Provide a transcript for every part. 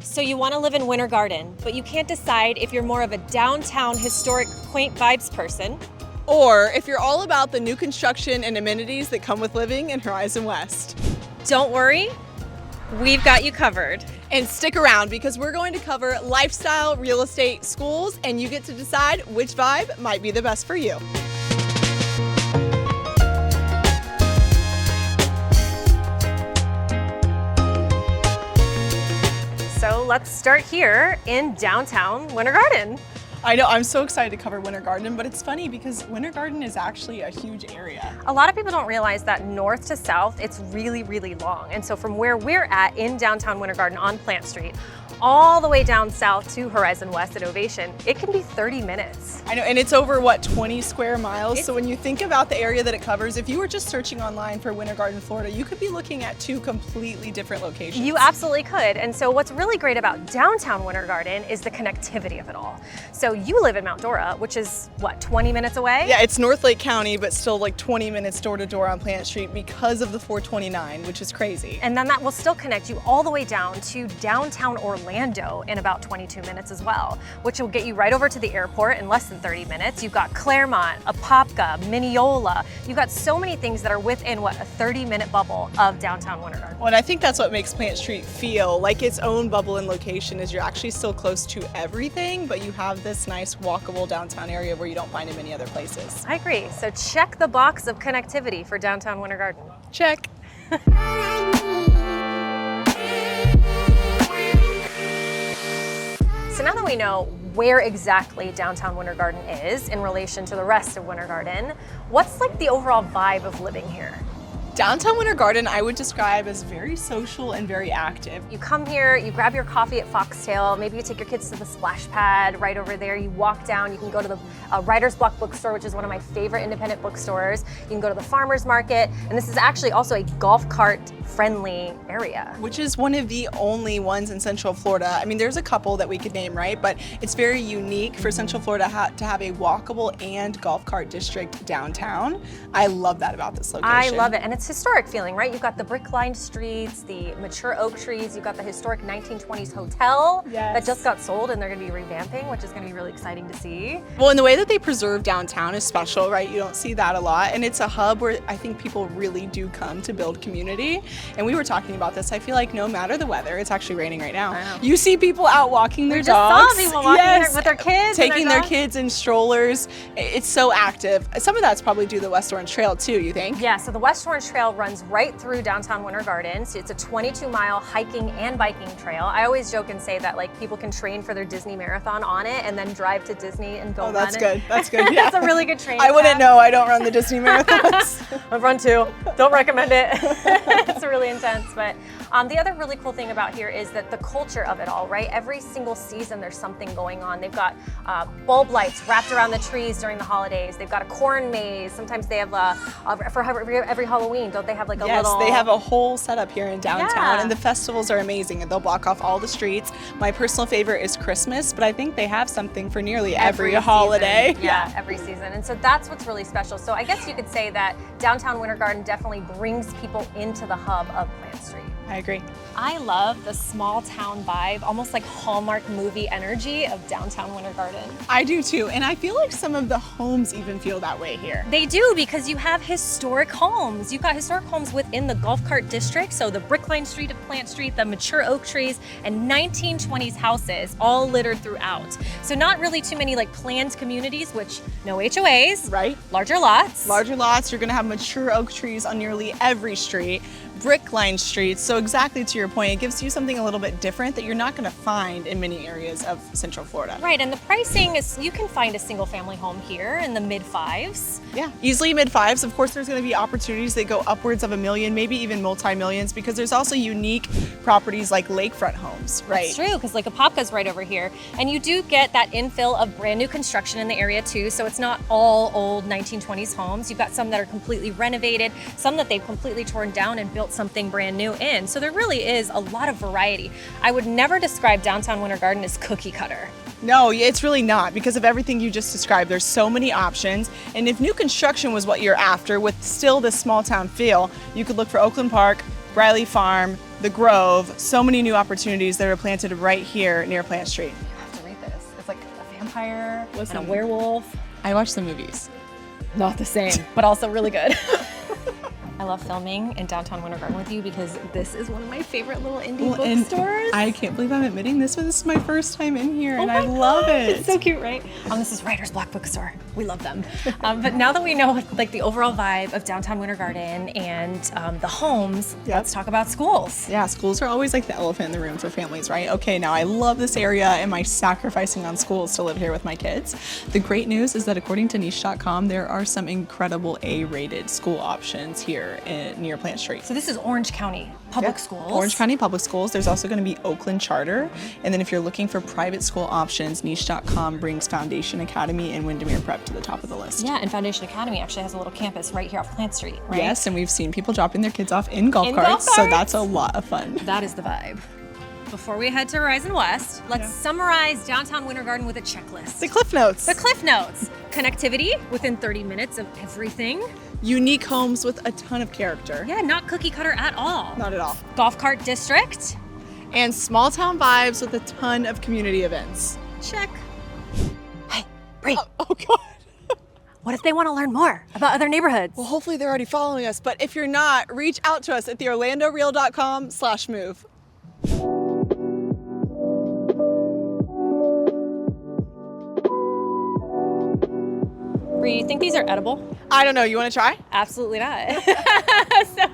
So you want to live in Winter Garden, but you can't decide if you're more of a downtown historic quaint vibes person, or if you're all about the new construction and amenities that come with living in Horizon West. Don't worry, we've got you covered. And stick around because we're going to cover lifestyle, real estate, schools, and you get to decide which vibe might be the best for you. So let's start here in downtown Winter Garden. I know, I'm so excited to cover Winter Garden, but it's funny because Winter Garden is actually a huge area. A lot of people don't realize that north to south, it's really, really long. And so from where we're at in downtown Winter Garden on Plant Street, all the way down south to Horizon West at Ovation, it can be 30 minutes. I know, and it's over, what, 20 square miles? So when you think about the area that it covers, if you were just searching online for Winter Garden, Florida, you could be looking at two completely different locations. You absolutely could. And so what's really great about downtown Winter Garden is the connectivity of it all. So you live in Mount Dora, which is, what, 20 minutes away? Yeah, it's North Lake County, but still like 20 minutes door to door on Plant Street because of the 429, which is crazy. And then that will still connect you all the way down to downtown Orlando in about 22 minutes as well, which will get you right over to the airport in less than 30 minutes. You've got Claremont, Apopka, Mineola. You've got so many things that are within, what, a 30-minute bubble of downtown Winter Garden. Well, and I think that's what makes Plant Street feel like its own bubble and location is you're actually still close to everything, but you have this nice walkable downtown area where you don't find in many other places. I agree. So check the box of connectivity for downtown Winter Garden. Check. So now that we know where exactly downtown Winter Garden is in relation to the rest of Winter Garden, what's like the overall vibe of living here? Downtown Winter Garden I would describe as very social and very active. You come here, you grab your coffee at Foxtail, maybe you take your kids to the splash pad right over there, you walk down, you can go to the Writer's Block bookstore, which is one of my favorite independent bookstores. You can go to the farmer's market, and this is actually also a golf cart friendly area. Which is one of the only ones in Central Florida. I mean, there's a couple that we could name, right? But it's very unique for Central Florida to have a walkable and golf cart district downtown. I love that about this location. I love it, and it's historic feeling, right? You've got the brick-lined streets, the mature oak trees, you've got the historic 1920s hotel that just got sold and they're gonna be revamping, which is gonna be really exciting to see. Well, and the way that they preserve downtown is special, right? You don't see that a lot, and it's a hub where I think people really do come to build community. And we were talking about this, I feel like no matter the weather, it's actually raining right now, you see people out walking their dogs. We just saw people walking with their kids. Taking their kids in strollers. It's so active. Some of that's probably due to the West Orange Trail too, you think? Yeah, so the West Orange Trail runs right through downtown Winter Garden. So it's a 22-mile hiking and biking trail. I always joke and say that like people can train for their Disney marathon on it and then drive to Disney and go run it. Oh, that's good. That's good. Yeah. That's a really good training. I wouldn't know. I don't run the Disney marathons. I've run two. Don't recommend it. It's really intense. But the other really cool thing about here is that the culture of it all, right? Every single season there's something going on. They've got bulb lights wrapped around the trees during the holidays. They've got a corn maze. Sometimes they have for every Halloween, don't they have like a little... Yes, they have a whole setup here in downtown, and the festivals are amazing, and they'll block off all the streets. My personal favorite is Christmas, but I think they have something for nearly every holiday. Yeah, every season. And so that's what's really special. So I guess you could say that downtown Winter Garden definitely brings people into the hub of Plant Street. I agree. I love the small town vibe, almost like Hallmark movie energy of downtown Winter Garden. I do too, and I feel like some of the homes even feel that way here. They do, because you have historic homes. You've got historic homes within the golf cart district, so the brick-lined street of Plant Street, the mature oak trees, and 1920s houses all littered throughout. So not really too many like planned communities, which no HOAs. Right. Larger lots. Larger lots, you're gonna have mature oak trees on nearly every street. Brick-lined streets, so exactly to your point, it gives you something a little bit different that you're not going to find in many areas of Central Florida. Right, and the pricing is, you can find a single family home here in the mid-fives. Yeah, easily mid-fives. Of course, there's going to be opportunities that go upwards of $1 million, maybe even multi-millions, because there's also unique properties like lakefront homes, right? That's true, because like Apopka's right over here, and you do get that infill of brand new construction in the area too, so it's not all old 1920s homes. You've got some that are completely renovated, some that they've completely torn down and built something brand new in. So there really is a lot of variety. I would never describe downtown Winter Garden as cookie cutter. No, it's really not, because of everything you just described. There's so many options, and if new construction was what you're after with still this small town feel, you could look for Oakland Park, Briley Farm, the Grove, so many new opportunities that are planted right here near Plant Street. You have to read this. It's like a vampire Listen. and a werewolf. I watch the movies. Not the same, but also really good. I love filming in downtown Winter Garden with you because this is one of my favorite little indie bookstores. I can't believe I'm admitting this was my first time in here, and I love it. It's so cute, right? This is Writer's Block Bookstore. We love them. But now that we know like the overall vibe of downtown Winter Garden and the homes, let's talk about schools. Yeah, schools are always like the elephant in the room for families, right? Okay, now I love this area. Am I sacrificing on schools to live here with my kids? The great news is that according to niche.com, there are some incredible A-rated school options here near Plant Street. So this is Orange County Public Schools. Orange County Public Schools. There's also going to be Oakland Charter. And then if you're looking for private school options, niche.com brings Foundation Academy and Windermere Prep to the top of the list. Yeah, and Foundation Academy actually has a little campus right here off Plant Street, right? Yes, and we've seen people dropping their kids off in golf carts, so that's a lot of fun. That is the vibe. Before we head to Horizon West, let's summarize downtown Winter Garden with a checklist. The Cliff Notes. The Cliff Notes. Connectivity within 30 minutes of everything. Unique homes with a ton of character. Yeah, not cookie cutter at all. Not at all. Golf cart district. And small town vibes with a ton of community events. Check. Hey, Bree. Oh God. What if they want to learn more about other neighborhoods? Well, hopefully they're already following us, but if you're not, reach out to us at theorlandoreal.com/move. Bree, you think these are edible? I don't know. You want to try? Absolutely not. So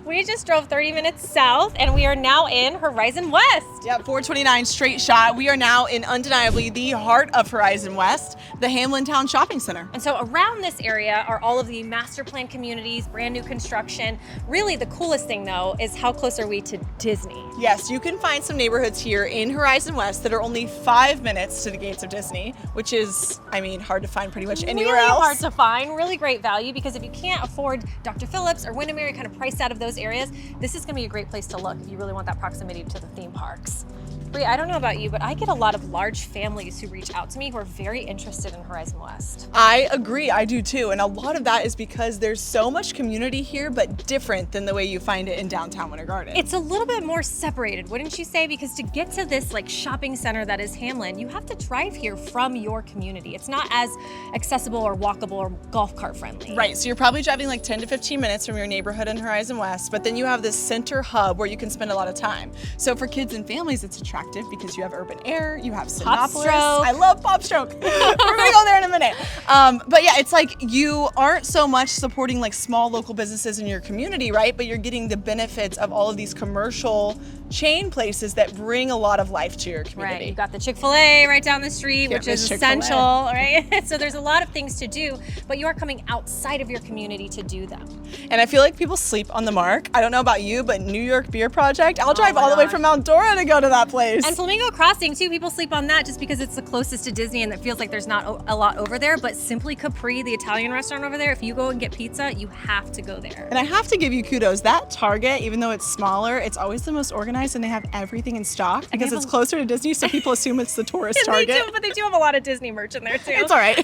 we just drove 30 minutes south and we are now in Horizon West. Yep, 429 straight shot. We are now in undeniably the heart of Horizon West, the Hamlin Town Shopping Center. And so around this area are all of the master plan communities, brand new construction. Really the coolest thing though is how close are we to Disney? Yes, you can find some neighborhoods here in Horizon West that are only 5 minutes to the gates of Disney, which is, I mean, hard to find pretty much anywhere really else. Hard to find, really great value because if you can't afford Dr. Phillips or Windermere, kind of priced out of those areas, this is going to be a great place to look if you really want that proximity to the theme parks. Bree, I don't know about you, but I get a lot of large families who reach out to me who are very interested in Horizon West. I agree, I do too. And a lot of that is because there's so much community here, but different than the way you find it in downtown Winter Garden. It's a little bit more separated, wouldn't you say? Because to get to this like shopping center that is Hamlin, you have to drive here from your community. It's not as accessible or walkable or golf cart friendly. Right, so you're probably driving like 10 to 15 minutes from your neighborhood in Horizon West, but then you have this center hub where you can spend a lot of time. So for kids and families, it's attractive because you have urban air, you have Sinopolis. I love Pop Stroke. We're gonna go there in a minute. But yeah, it's like you aren't so much supporting like small local businesses in your community, right? But you're getting the benefits of all of these commercial chain places that bring a lot of life to your community. Right, you've got the Chick-fil-A right down the street, which is essential, right? So there's a lot of things to do, but you are coming outside of your community to do them. And I feel like people sleep on the Mark. I don't know about you, but New York Beer Project, I'll drive all the way from Mount Dora to go to that place. And Flamingo Crossing too, people sleep on that just because it's the closest to Disney and it feels like there's not a lot over there, but Simply Capri, the Italian restaurant over there, if you go and get pizza, you have to go there. And I have to give you kudos. That Target, even though it's smaller, it's always the most organized and they have everything in stock because it's closer to Disney, so people assume it's the tourist Target. They do, but they do have a lot of Disney merch in there too. It's all right.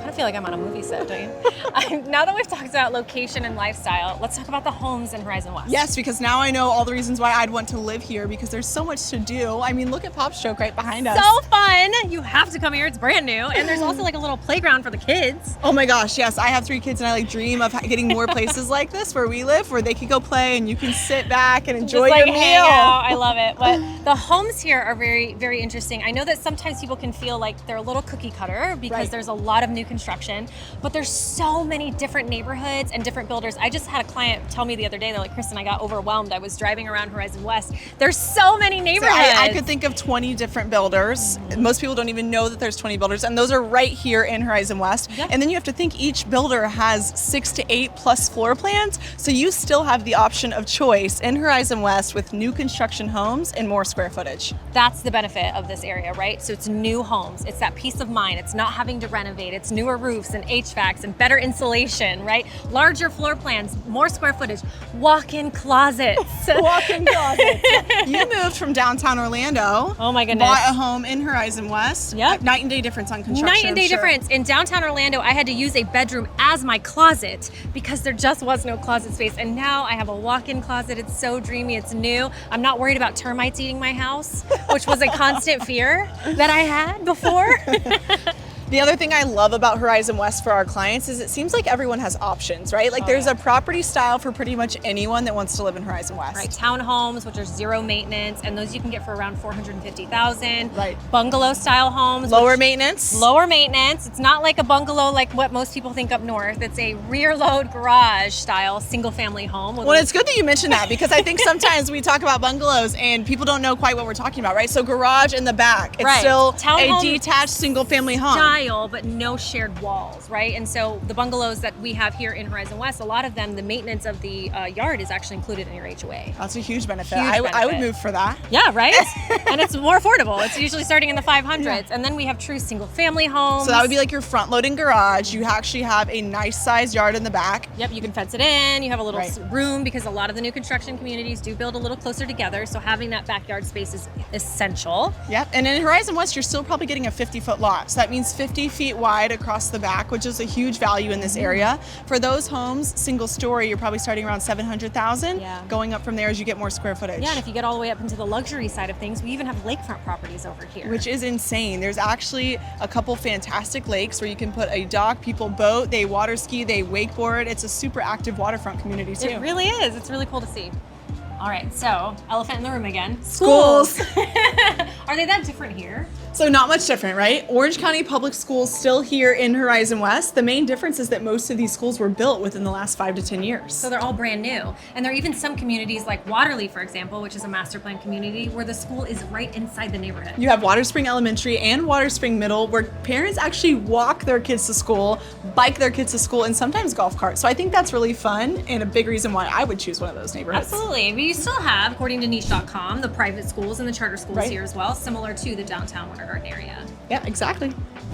I feel like I'm on a movie set, don't you? Now that we've talked about location and lifestyle, let's talk about the homes in Horizon West. Yes, because now I know all the reasons why I'd want to live here because there's so much to do. I mean, look at Pop Stroke right behind us. So fun. You have to come here. It's brand new. And there's also like a little playground for the kids. Oh my gosh, yes. I have 3 kids and I like dream of getting more places like this where we live, where they can go play and you can sit back and enjoy your meal. Hang out. I love it. But the homes here are very, very interesting. I know that sometimes people can feel like they're a little cookie cutter because there's a lot of new construction, but there's so many different neighborhoods and different builders. I just had a client tell me the other day, they're like, Kristen, I got overwhelmed. I was driving around Horizon West. There's so many neighborhoods. So I could think of 20 different builders. Most people don't even know that there's 20 builders, and those are right here in Horizon West. Yep. And then you have to think each builder has 6 to 8 plus floor plans, so you still have the option of choice in Horizon West with new construction homes and more square footage. That's the benefit of this area, right? So it's new homes. It's that peace of mind. It's not having to renovate. It's newer roofs and HVACs and better insulation, right? Larger floor plans, more square footage, walk-in closets. Walk-in closets. You moved from downtown Orlando. Oh my goodness. Bought a home in Horizon West. Yep. Night and day difference on construction. Night and day I'm sure. difference. In downtown Orlando, I had to use a bedroom as my closet because there just was no closet space. And now I have a walk-in closet. It's so dreamy. It's new. I'm not worried about termites eating my house, which was a constant fear that I had before. The other thing I love about Horizon West for our clients is it seems like everyone has options, right? Like there's a property style for pretty much anyone that wants to live in Horizon West. Right, townhomes, which are zero maintenance, and those you can get for around $450,000. Right. Bungalow style homes. Lower maintenance. Lower maintenance. It's not like a bungalow like what most people think up north. It's a rear load garage style single family home. Well, it's good that you mentioned that because I think sometimes we talk about bungalows and people don't know quite what we're talking about, right? So garage in the back. It's still a detached single family home. But no shared walls, right? And so the bungalows that we have here in Horizon West, a lot of them, the maintenance of the yard is actually included in your HOA. That's a huge benefit. I would move for that. Yeah, right? And it's more affordable. It's usually starting in the 500s. Yeah. And then we have true single family homes. So that would be like your front loading garage. You actually have a nice sized yard in the back. Yep, you can fence it in. You have a little room because a lot of the new construction communities do build a little closer together. So having that backyard space is essential. Yep, and in Horizon West, you're still probably getting a 50-foot lot. So that means 50 feet wide across the back, which is a huge value in this area. For those homes, single story, you're probably starting around $700,000. Yeah. Going up from there as you get more square footage. Yeah, and if you get all the way up into the luxury side of things, we even have lakefront properties over here. Which is insane. There's actually a couple fantastic lakes where you can put a dock, people boat, they water ski, they wakeboard. It's a super active waterfront community too. It really is. It's really cool to see. All right, so elephant in the room again. Schools. Are they that different here? So not much different, right? Orange County Public Schools still here in Horizon West. The main difference is that most of these schools were built within the last 5 to 10 years. So they're all brand new. And there are even some communities like Waterley, for example, which is a master plan community where the school is right inside the neighborhood. You have Water Spring Elementary and Water Spring Middle where parents actually walk their kids to school, bike their kids to school, and sometimes golf carts. So I think that's really fun and a big reason why I would choose one of those neighborhoods. Absolutely. But you still have, according to niche.com, the private schools and the charter schools here as well, similar to the downtown Winter Garden area. Yeah, exactly.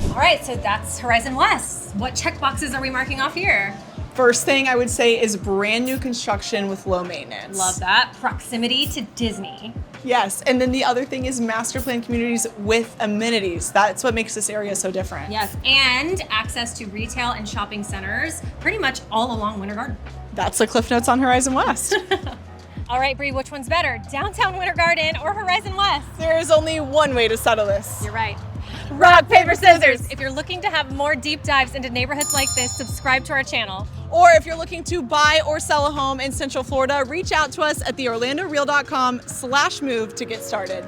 All right, so that's Horizon West. What check boxes are we marking off here? First thing I would say is brand new construction with low maintenance. Love that. Proximity to Disney. Yes, and then the other thing is master plan communities with amenities. That's what makes this area so different. Yes, and access to retail and shopping centers pretty much all along Winter Garden. That's the Cliff Notes on Horizon West. All right, Bree, which one's better, downtown Winter Garden or Horizon West? There is only one way to settle this. You're right. Rock, paper, scissors. If you're looking to have more deep dives into neighborhoods like this, subscribe to our channel. Or if you're looking to buy or sell a home in Central Florida, reach out to us at theorlandoreal.com/move to get started.